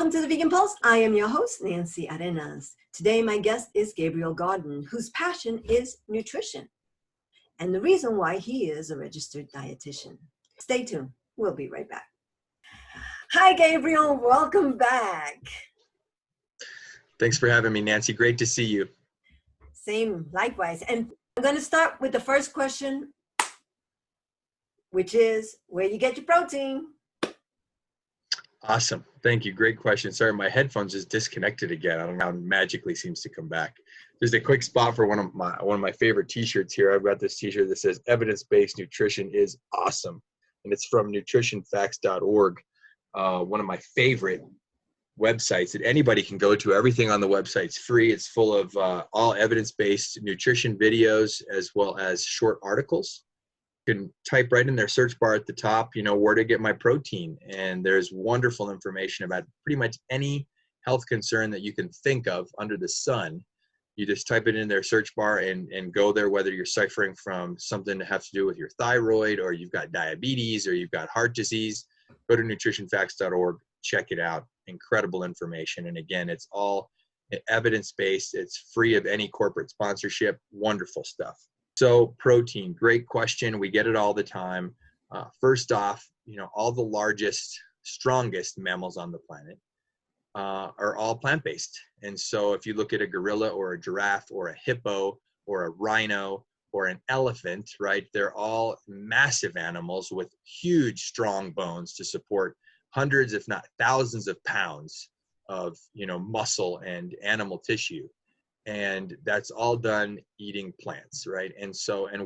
Welcome to the Vegan Pulse. I am your host, Nancy Arenas. Today, my guest is Gabriel Gaarden, whose passion is nutrition, and the reason why he is a registered dietitian. Stay tuned. We'll be right back. Hi, Gabriel. Welcome back. Thanks for having me, Nancy. Great to see you. Same, likewise. And I'm going to start with the first question, which is where you get your protein. Awesome. Thank you. Great question. Sorry, my headphones just disconnected again. I don't know how it magically seems to come back. There's a quick spot for one of my favorite t-shirts here. I've got this t-shirt that says evidence-based nutrition is awesome. And it's from nutritionfacts.org, one of my favorite websites that anybody can go to. Everything on the website's free. It's full of all evidence-based nutrition videos as well as short articles. You can type right in their search bar at the top, where to get my protein. And there's wonderful information about pretty much any health concern that you can think of under the sun. You just type it in their search bar and go there, whether you're suffering from something to have to do with your thyroid, or you've got diabetes, or you've got heart disease. Go to nutritionfacts.org, check it out. Incredible information. And again, it's all evidence-based. It's free of any corporate sponsorship. Wonderful stuff. So protein, great question. We get it all the time. First off, all the largest, strongest mammals on the planet are all plant-based. And so if you look at a gorilla or a giraffe or a hippo or a rhino or an elephant, right, they're all massive animals with huge, strong bones to support hundreds, if not thousands of pounds of, muscle and animal tissue. And that's all done eating plants, right? And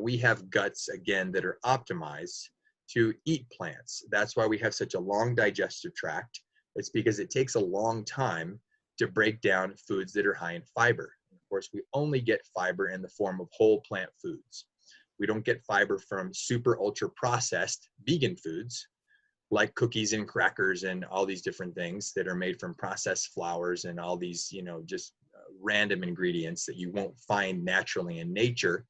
we have guts, again, that are optimized to eat plants. That's why we have such a long digestive tract. It's because it takes a long time to break down foods that are high in fiber. Of course, we only get fiber in the form of whole plant foods. We don't get fiber from super ultra processed vegan foods like cookies and crackers and all these different things that are made from processed flours and all these, just random ingredients that you won't find naturally in nature.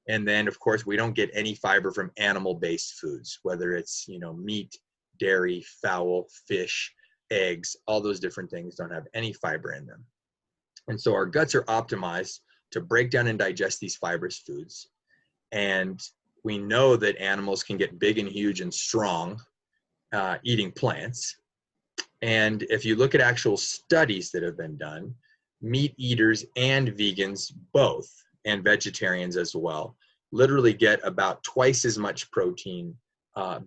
And then, of course, we don't get any fiber from animal-based foods, whether it's, meat, dairy, fowl, fish, eggs, all those different things don't have any fiber in them. And so our guts are optimized to break down and digest these fibrous foods. And we know that animals can get big and huge and strong eating plants. And if you look at actual studies that have been done, meat eaters and vegans both, and vegetarians as well, literally get about twice as much protein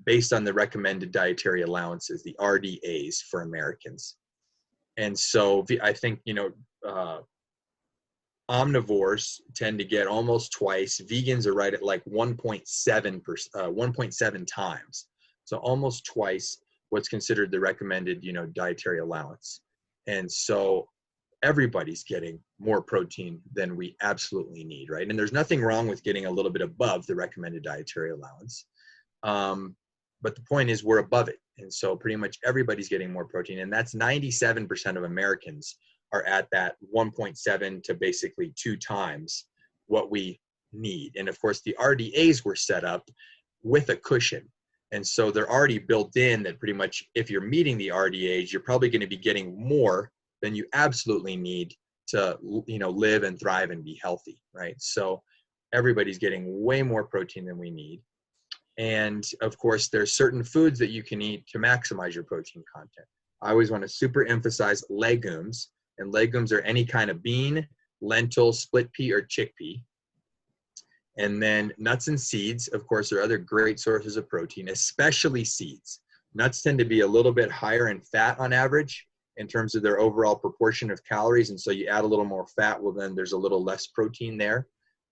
based on the recommended dietary allowances, the RDAs for Americans. And so I think, omnivores tend to get almost twice. Vegans are right at like 1.7 times. So almost twice what's considered the recommended, dietary allowance. And so everybody's getting more protein than we absolutely need, right? And there's nothing wrong with getting a little bit above the recommended dietary allowance. But the point is we're above it. And so pretty much everybody's getting more protein. And that's 97% of Americans are at that 1.7 to basically 2 times what we need. And of course, the RDAs were set up with a cushion. And so they're already built in that pretty much if you're meeting the RDAs, you're probably going to be getting more than you absolutely need to, live and thrive and be healthy, right? So everybody's getting way more protein than we need. And of course, there's certain foods that you can eat to maximize your protein content. I always want to super emphasize legumes, and legumes are any kind of bean, lentil, split pea, or chickpea. And then nuts and seeds, of course, are other great sources of protein, especially seeds. Nuts tend to be a little bit higher in fat on average in terms of their overall proportion of calories. And so you add a little more fat, well, then there's a little less protein there.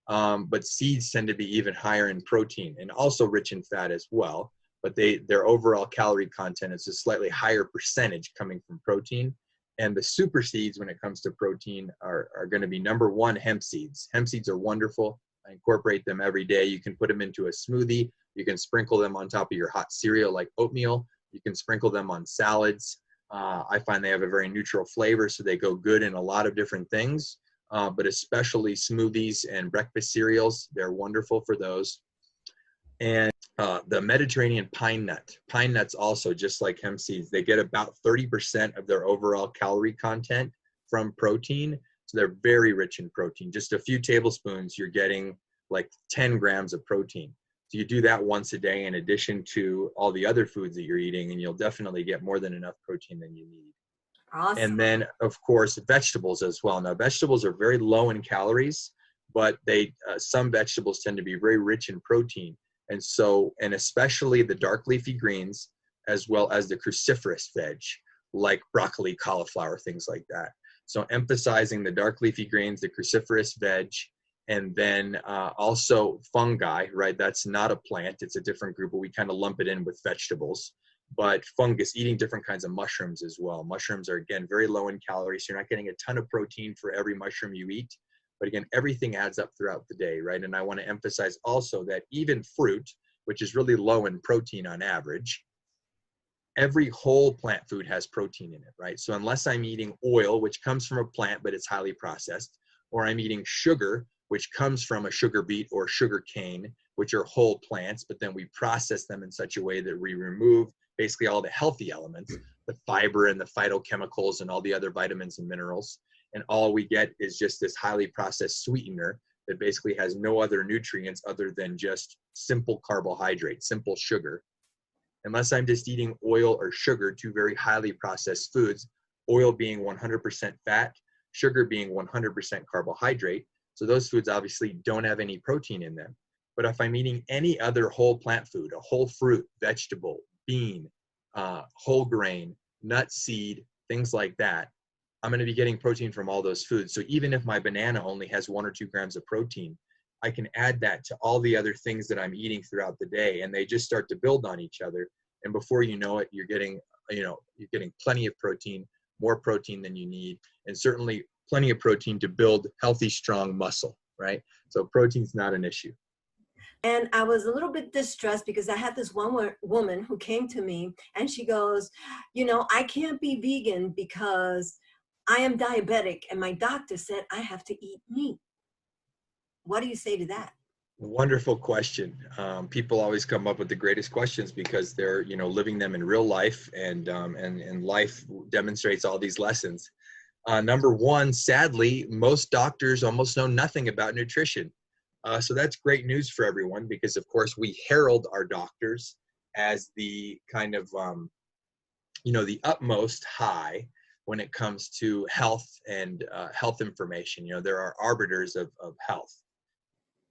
But seeds tend to be even higher in protein and also rich in fat as well. But their overall calorie content is a slightly higher percentage coming from protein. And the super seeds, when it comes to protein, are going to be number one, hemp seeds. Hemp seeds are wonderful. I incorporate them every day. You can put them into a smoothie. You can sprinkle them on top of your hot cereal like oatmeal. You can sprinkle them on salads. I find they have a very neutral flavor, so they go good in a lot of different things, but especially smoothies and breakfast cereals. They're wonderful for those. And the Mediterranean pine nuts also, just like hemp seeds, they get about 30% of their overall calorie content from protein. So they're very rich in protein. Just a few tablespoons, you're getting like 10 grams of protein. So you do that once a day in addition to all the other foods that you're eating, and you'll definitely get more than enough protein than you need. Awesome. And then, of course, vegetables as well. Now, vegetables are very low in calories, but some vegetables tend to be very rich in protein. And so, and especially the dark leafy greens, as well as the cruciferous veg, like broccoli, cauliflower, things like that. So emphasizing the dark leafy greens, the cruciferous veg, and then also fungi, right? That's not a plant, it's a different group, but we kind of lump it in with vegetables. But fungus, eating different kinds of mushrooms as well. Mushrooms are, again, very low in calories, so you're not getting a ton of protein for every mushroom you eat. But again, everything adds up throughout the day, right? And I want to emphasize also that even fruit, which is really low in protein on average, every whole plant food has protein in it, right? So unless I'm eating oil, which comes from a plant, but it's highly processed, or I'm eating sugar, which comes from a sugar beet or sugar cane, which are whole plants, but then we process them in such a way that we remove basically all the healthy elements, the fiber and the phytochemicals and all the other vitamins and minerals. And all we get is just this highly processed sweetener that basically has no other nutrients other than just simple carbohydrate, simple sugar. Unless I'm just eating oil or sugar, two very highly processed foods, oil being 100% fat, sugar being 100% carbohydrate. So those foods obviously don't have any protein in them. But if I'm eating any other whole plant food, a whole fruit, vegetable, bean, whole grain, nut, seed, things like that, I'm going to be getting protein from all those foods. So even if my banana only has 1 or 2 grams of protein, I can add that to all the other things that I'm eating throughout the day, and they just start to build on each other. And before you know it, you're getting plenty of protein, more protein than you need, and certainly plenty of protein to build healthy, strong muscle, right? So protein's not an issue. And I was a little bit distressed because I had this one woman who came to me and she goes, I can't be vegan because I am diabetic and my doctor said I have to eat meat. What do you say to that? Wonderful question. People always come up with the greatest questions because they're, living them in real life, and life demonstrates all these lessons. Number one, sadly, most doctors almost know nothing about nutrition. So that's great news for everyone because, of course, we herald our doctors as the kind of, the utmost high when it comes to health and health information. There are arbiters of health.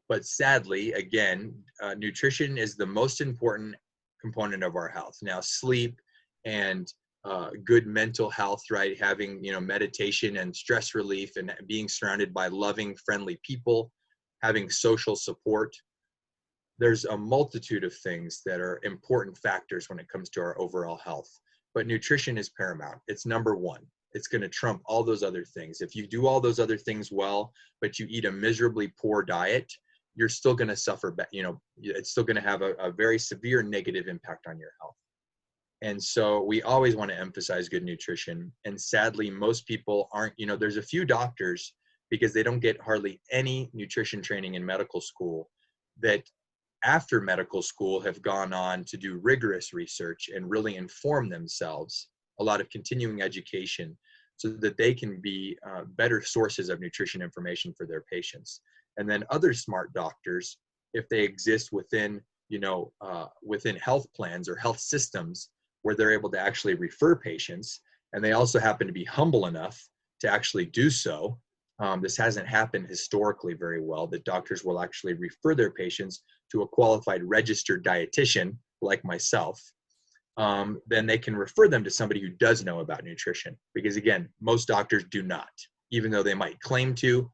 But sadly, again, nutrition is the most important component of our health. Now, sleep and good mental health, right? Having, meditation and stress relief and being surrounded by loving, friendly people, having social support. There's a multitude of things that are important factors when it comes to our overall health. But nutrition is paramount. It's number one. It's going to trump all those other things. If you do all those other things well, but you eat a miserably poor diet, you're still going to suffer, it's still going to have a very severe negative impact on your health. And so we always want to emphasize good nutrition. And sadly, most people aren't, there's a few doctors, because they don't get hardly any nutrition training in medical school, that after medical school have gone on to do rigorous research and really inform themselves, a lot of continuing education, so that they can be better sources of nutrition information for their patients. And then other smart doctors, if they exist within, within health plans or health systems where they're able to actually refer patients, and they also happen to be humble enough to actually do so. This hasn't happened historically very well, that doctors will actually refer their patients to a qualified registered dietitian like myself. Then they can refer them to somebody who does know about nutrition. Because again, most doctors do not, even though they might claim to.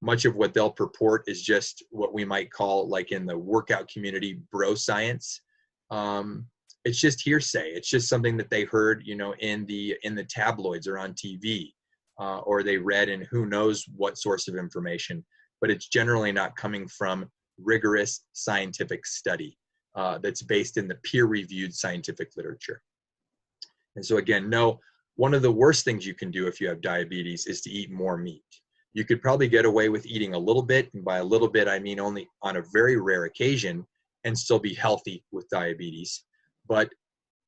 Much of what they'll purport is just what we might call, like in the workout community, bro science. It's just hearsay. It's just something that they heard, in the tabloids or on TV, or they read in who knows what source of information. But it's generally not coming from rigorous scientific study that's based in the peer-reviewed scientific literature. And so again, no, one of the worst things you can do if you have diabetes is to eat more meat. You could probably get away with eating a little bit, and by a little bit, I mean only on a very rare occasion, and still be healthy with diabetes. But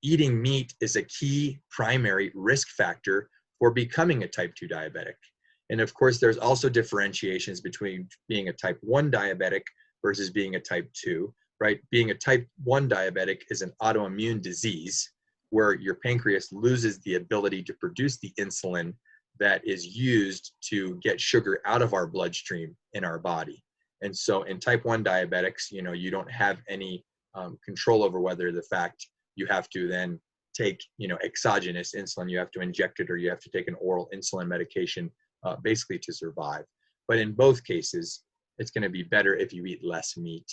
eating meat is a key primary risk factor for becoming a type 2 diabetic. And of course, there's also differentiations between being a type 1 diabetic versus being a type 2, right? Being a type 1 diabetic is an autoimmune disease where your pancreas loses the ability to produce the insulin that is used to get sugar out of our bloodstream in our body. And so in type 1 diabetics, you don't have any control over whether the fact you have to then take, exogenous insulin, you have to inject it, or you have to take an oral insulin medication basically to survive. But in both cases, it's going to be better if you eat less meat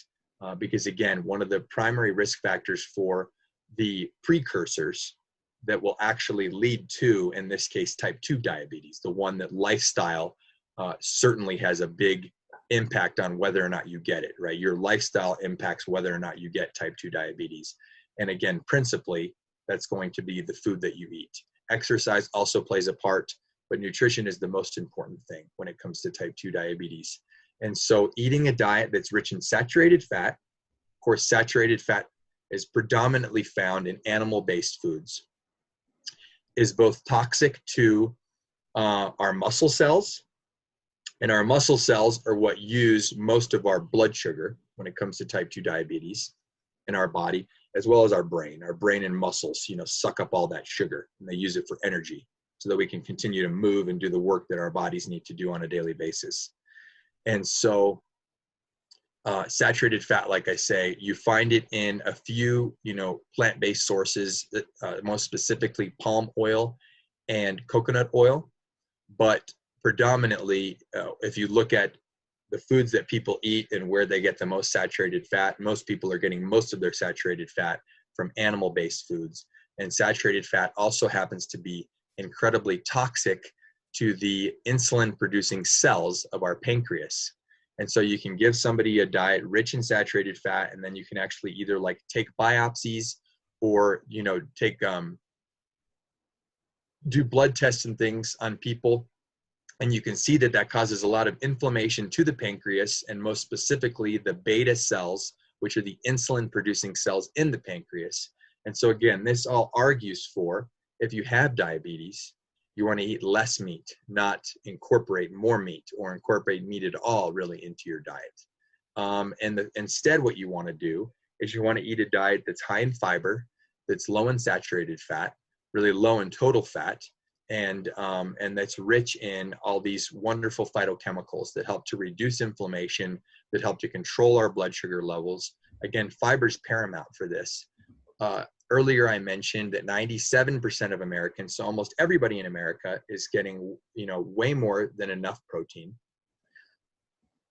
because again, one of the primary risk factors for the precursors that will actually lead to, in this case, type 2 diabetes, the one that lifestyle certainly has a big impact on whether or not you get it, right? Your lifestyle impacts whether or not you get type 2 diabetes. And again, principally, that's going to be the food that you eat. Exercise also plays a part, but nutrition is the most important thing when it comes to type 2 diabetes. And so eating a diet that's rich in saturated fat, of course, saturated fat is predominantly found in animal-based foods, is both toxic to our muscle cells, and our muscle cells are what use most of our blood sugar when it comes to type 2 diabetes in our body, as well as our brain. Our brain and muscles, suck up all that sugar, and they use it for energy so that we can continue to move and do the work that our bodies need to do on a daily basis. And so saturated fat, like I say, you find it in a few, plant-based sources, most specifically palm oil and coconut oil. But predominantly, if you look at the foods that people eat and where they get the most saturated fat, most people are getting most of their saturated fat from animal-based foods. And saturated fat also happens to be incredibly toxic to the insulin-producing cells of our pancreas. And so you can give somebody a diet rich in saturated fat, and then you can actually either take biopsies or, do blood tests and things on people. And you can see that that causes a lot of inflammation to the pancreas, and most specifically the beta cells, which are the insulin producing cells in the pancreas. And so again, this all argues for, if you have diabetes, you want to eat less meat, not incorporate more meat or incorporate meat at all really into your diet. Instead, what you want to do is you want to eat a diet that's high in fiber, that's low in saturated fat, really low in total fat, and that's rich in all these wonderful phytochemicals that help to reduce inflammation, that help to control our blood sugar levels. Again, fiber is paramount for this. Earlier, I mentioned that 97% of Americans, so almost everybody in America, is getting way more than enough protein.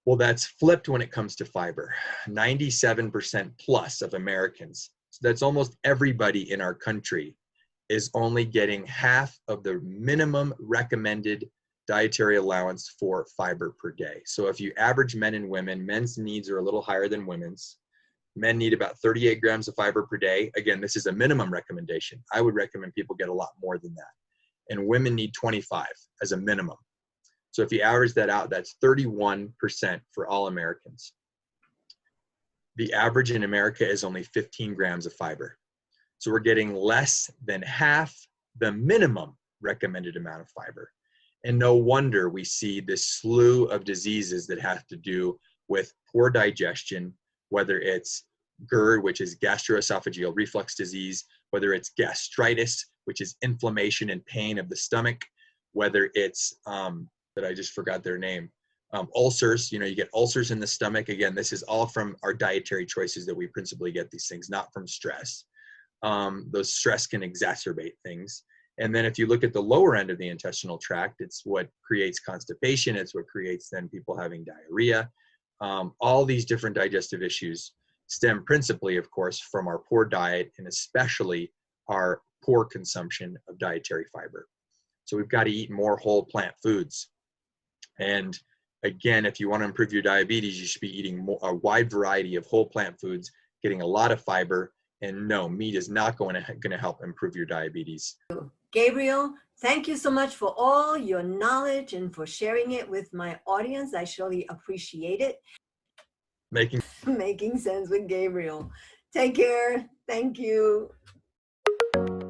Well, that's flipped when it comes to fiber. 97% plus of Americans, so that's almost everybody in our country, is only getting half of the minimum recommended dietary allowance for fiber per day. So if you average men and women, men's needs are a little higher than women's. Men need about 38 grams of fiber per day. Again, this is a minimum recommendation. I would recommend people get a lot more than that. And women need 25 as a minimum. So if you average that out, that's 31% for all Americans. The average in America is only 15 grams of fiber. So we're getting less than half the minimum recommended amount of fiber. And no wonder we see this slew of diseases that have to do with poor digestion, whether it's GERD, which is gastroesophageal reflux disease, whether it's gastritis, which is inflammation and pain of the stomach, whether it's, that I just forgot their name, ulcers, you get ulcers in the stomach. Again, this is all from our dietary choices that we principally get these things, not from stress. Those stress can exacerbate things. And then if you look at the lower end of the intestinal tract, it's what creates constipation. It's what creates then people having diarrhea. All these different digestive issues stem principally, of course, from our poor diet and especially our poor consumption of dietary fiber. So we've got to eat more whole plant foods. And again, if you want to improve your diabetes, you should be eating a wide variety of whole plant foods, getting a lot of fiber. And no, meat is not going to help improve your diabetes. Gabriel, thank you so much for all your knowledge and for sharing it with my audience. I surely appreciate it. Making Making Sense with Gabriel. Take care. Thank you.